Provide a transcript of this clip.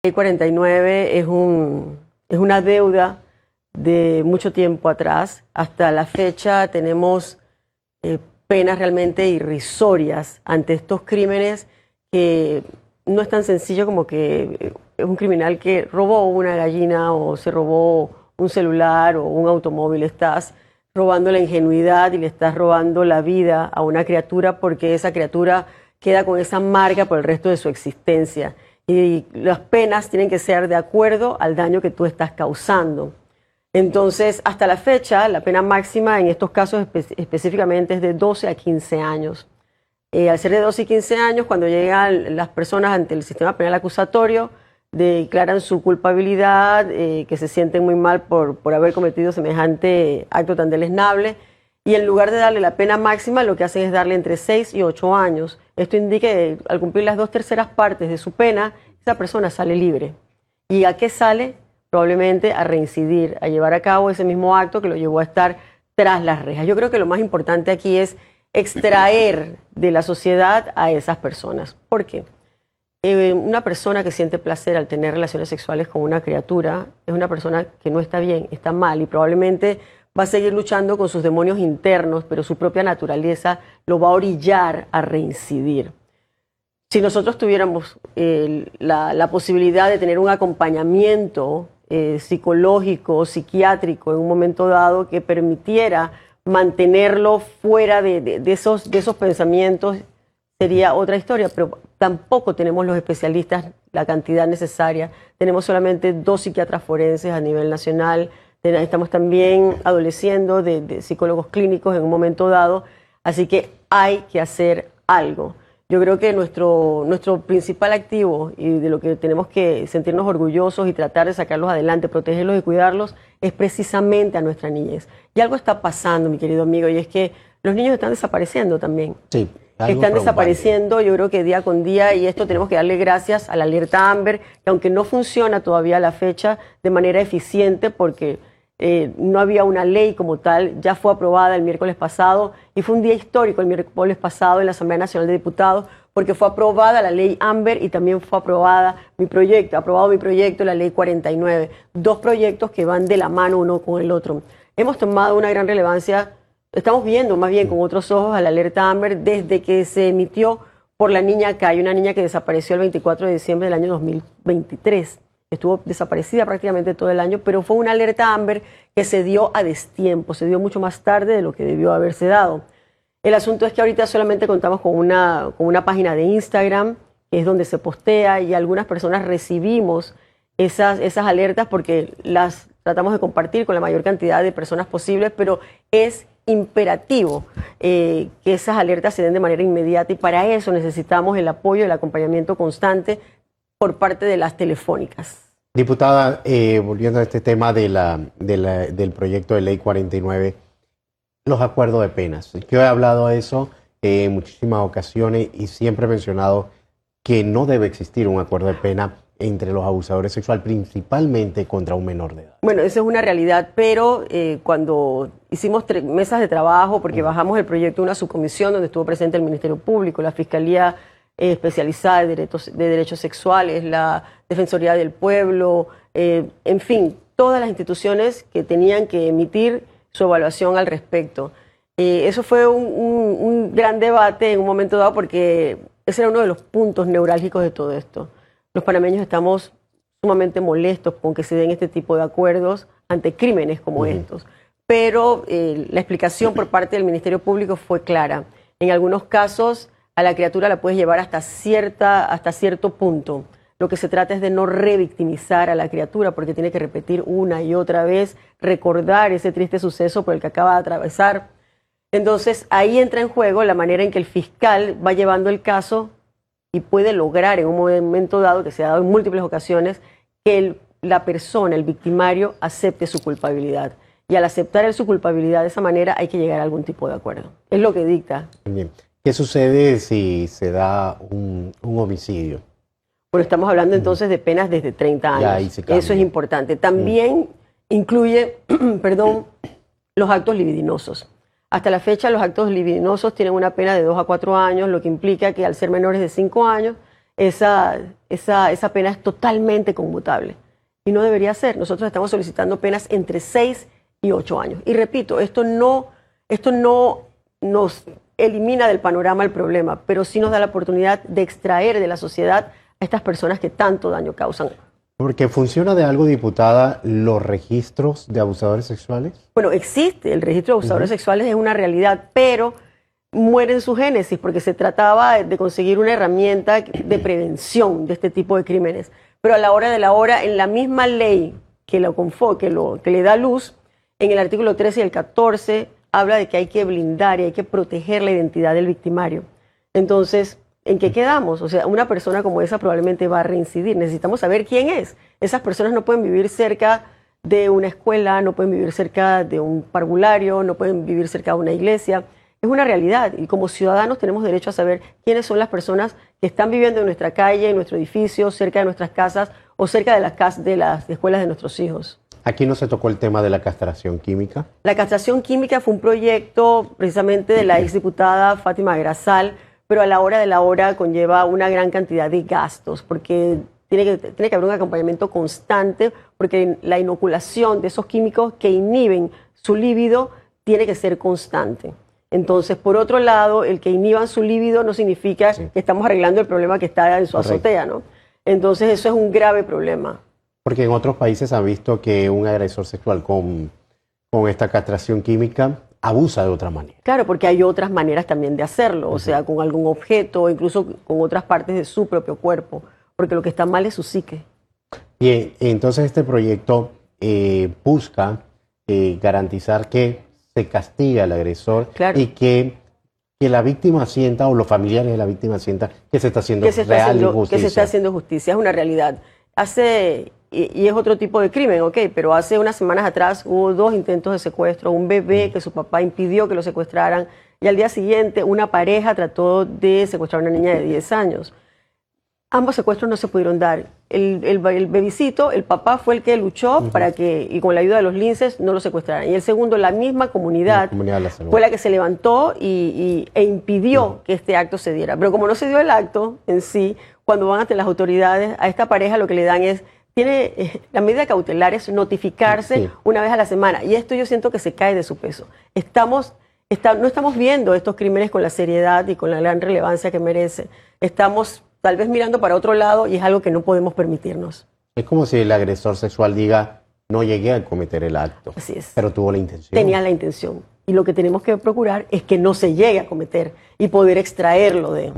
Ley 49 es una deuda de mucho tiempo atrás. Hasta la fecha tenemos penas realmente irrisorias ante estos crímenes que no es tan sencillo como que es un criminal que robó una gallina o se robó un celular o un automóvil. Estás robando la ingenuidad y le estás robando la vida a una criatura, porque esa criatura queda con esa marca por el resto de su existencia. Y las penas tienen que ser de acuerdo al daño que tú estás causando. Entonces, hasta la fecha, la pena máxima en estos casos específicamente es de 12 a 15 años. Al ser de 12 y 15 años, cuando llegan las personas ante el sistema penal acusatorio, declaran su culpabilidad, que se sienten muy mal por haber cometido semejante acto tan deleznable, y en lugar de darle la pena máxima, lo que hacen es darle entre 6 y 8 años. Esto indica que al cumplir las 2/3 partes de su pena, esa persona sale libre. ¿Y a qué sale? Probablemente a reincidir, a llevar a cabo ese mismo acto que lo llevó a estar tras las rejas. Yo creo que lo más importante aquí es extraer de la sociedad a esas personas. ¿Por qué? Una persona que siente placer al tener relaciones sexuales con una criatura es una persona que no está bien, está mal, y probablemente va a seguir luchando con sus demonios internos, pero su propia naturaleza lo va a orillar a reincidir. Si nosotros tuviéramos la posibilidad de tener un acompañamiento psicológico, psiquiátrico en un momento dado que permitiera mantenerlo fuera de esos pensamientos, sería otra historia, pero tampoco tenemos los especialistas, la cantidad necesaria. Tenemos solamente 2 psiquiatras forenses a nivel nacional. Estamos también adoleciendo de psicólogos clínicos en un momento dado, así que hay que hacer algo. Yo creo que nuestro principal activo y de lo que tenemos que sentirnos orgullosos y tratar de sacarlos adelante, protegerlos y cuidarlos, es precisamente a nuestra niñez. Y algo está pasando, mi querido amigo, y es que los niños están desapareciendo también. Sí. Están desapareciendo, yo creo que día con día, y esto tenemos que darle gracias a la alerta Amber, que aunque no funciona todavía a la fecha de manera eficiente, porque no había una ley como tal, ya fue aprobada el miércoles pasado, y fue un día histórico el miércoles pasado en la Asamblea Nacional de Diputados, porque fue aprobada la ley Amber y también fue aprobado mi proyecto, la ley 49, 2 proyectos que van de la mano uno con el otro. Hemos tomado una gran relevancia. Estamos viendo más bien con otros ojos a la alerta Amber desde que se emitió por la niña Kai, una niña que desapareció el 24 de diciembre del año 2023. Estuvo desaparecida prácticamente todo el año, pero fue una alerta Amber que se dio a destiempo, se dio mucho más tarde de lo que debió haberse dado. El asunto es que ahorita solamente contamos con una página de Instagram, que es donde se postea, y algunas personas recibimos esas alertas porque las tratamos de compartir con la mayor cantidad de personas posibles, pero es imperativo que esas alertas se den de manera inmediata, y para eso necesitamos el apoyo y el acompañamiento constante por parte de las telefónicas. Diputada, volviendo a este tema del proyecto de ley 49, los acuerdos de penas. Yo he hablado de eso en muchísimas ocasiones y siempre he mencionado que no debe existir un acuerdo de pena entre los abusadores sexuales, principalmente contra un menor de edad. Bueno, esa es una realidad, pero cuando hicimos mesas de trabajo, porque bajamos el proyecto a una subcomisión donde estuvo presente el Ministerio Público, la Fiscalía Especializada de Derechos Sexuales, la Defensoría del Pueblo, en fin, todas las instituciones que tenían que emitir su evaluación al respecto. Eso fue un gran debate en un momento dado, porque ese era uno de los puntos neurálgicos de todo esto. Los panameños estamos sumamente molestos con que se den este tipo de acuerdos ante crímenes como estos. Pero la explicación por parte del Ministerio Público fue clara. En algunos casos a la criatura la puedes llevar hasta cierto punto. Lo que se trata es de no revictimizar a la criatura, porque tiene que repetir una y otra vez, recordar ese triste suceso por el que acaba de atravesar. Entonces ahí entra en juego la manera en que el fiscal va llevando el caso y puede lograr en un momento dado, que se ha dado en múltiples ocasiones, que la persona, el victimario, acepte su culpabilidad. Y al aceptar su culpabilidad de esa manera hay que llegar a algún tipo de acuerdo. Es lo que dicta. Bien. ¿Qué sucede si se da un homicidio? Bueno, estamos hablando entonces de penas desde 30 años. Ya, ahí se cambia. Eso es importante. También incluye, los actos libidinosos. Hasta la fecha los actos libidinosos tienen una pena de 2 a 4 años, lo que implica que al ser menores de 5 años esa pena es totalmente conmutable. Y no debería ser. Nosotros estamos solicitando penas entre 6 y 8 años. Y repito, esto no nos elimina del panorama el problema, pero sí nos da la oportunidad de extraer de la sociedad a estas personas que tanto daño causan. Porque funciona de algo, diputada, los registros de abusadores sexuales. Bueno, existe el registro de abusadores sexuales, es una realidad, pero muere en su génesis porque se trataba de conseguir una herramienta de prevención de este tipo de crímenes. Pero a la hora de la hora, en la misma ley que le da luz, en el artículo 13 y el 14, habla de que hay que blindar y hay que proteger la identidad del victimario. Entonces, ¿en qué quedamos? O sea, una persona como esa probablemente va a reincidir. Necesitamos saber quién es. Esas personas no pueden vivir cerca de una escuela, no pueden vivir cerca de un parvulario, no pueden vivir cerca de una iglesia. Es una realidad y como ciudadanos tenemos derecho a saber quiénes son las personas que están viviendo en nuestra calle, en nuestro edificio, cerca de nuestras casas o cerca de las escuelas de nuestros hijos. Aquí no se tocó el tema de la castración química. La castración química fue un proyecto precisamente de la exdiputada Fátima Grasal, pero a la hora de la hora conlleva una gran cantidad de gastos, porque tiene que haber un acompañamiento constante, porque la inoculación de esos químicos que inhiben su líbido tiene que ser constante. Entonces, por otro lado, el que inhiban su líbido no significa que estamos arreglando el problema que está en su azotea, ¿no? Entonces, eso es un grave problema. Porque en otros países han visto que un agresor sexual con esta castración química abusa de otra manera. Claro, porque hay otras maneras también de hacerlo, o sea, con algún objeto, incluso con otras partes de su propio cuerpo, porque lo que está mal es su psique. Y entonces este proyecto busca garantizar que se castiga al agresor, claro, y que la víctima sienta, o los familiares de la víctima sientan, que se está haciendo real justicia. Que se está haciendo justicia, es una realidad. Y es otro tipo de crimen, ok, pero hace unas semanas atrás hubo 2 intentos de secuestro, un bebé que su papá impidió que lo secuestraran, y al día siguiente una pareja trató de secuestrar a una niña de 10 años. Ambos secuestros no se pudieron dar. El bebicito, el papá fue el que luchó para que, y con la ayuda de los linces, no lo secuestraran. Y el segundo, la misma comunidad fue la que se levantó e impidió que este acto se diera. Pero como no se dio el acto en sí, cuando van ante las autoridades, a esta pareja lo que le dan es, la medida cautelar es notificarse una vez a la semana. Y esto yo siento que se cae de su peso. No estamos viendo estos crímenes con la seriedad y con la gran relevancia que merecen. Estamos tal vez mirando para otro lado y es algo que no podemos permitirnos. Es como si el agresor sexual diga, no llegué a cometer el acto. Así es. Pero tuvo la intención. Tenía la intención. Y lo que tenemos que procurar es que no se llegue a cometer y poder extraerlo de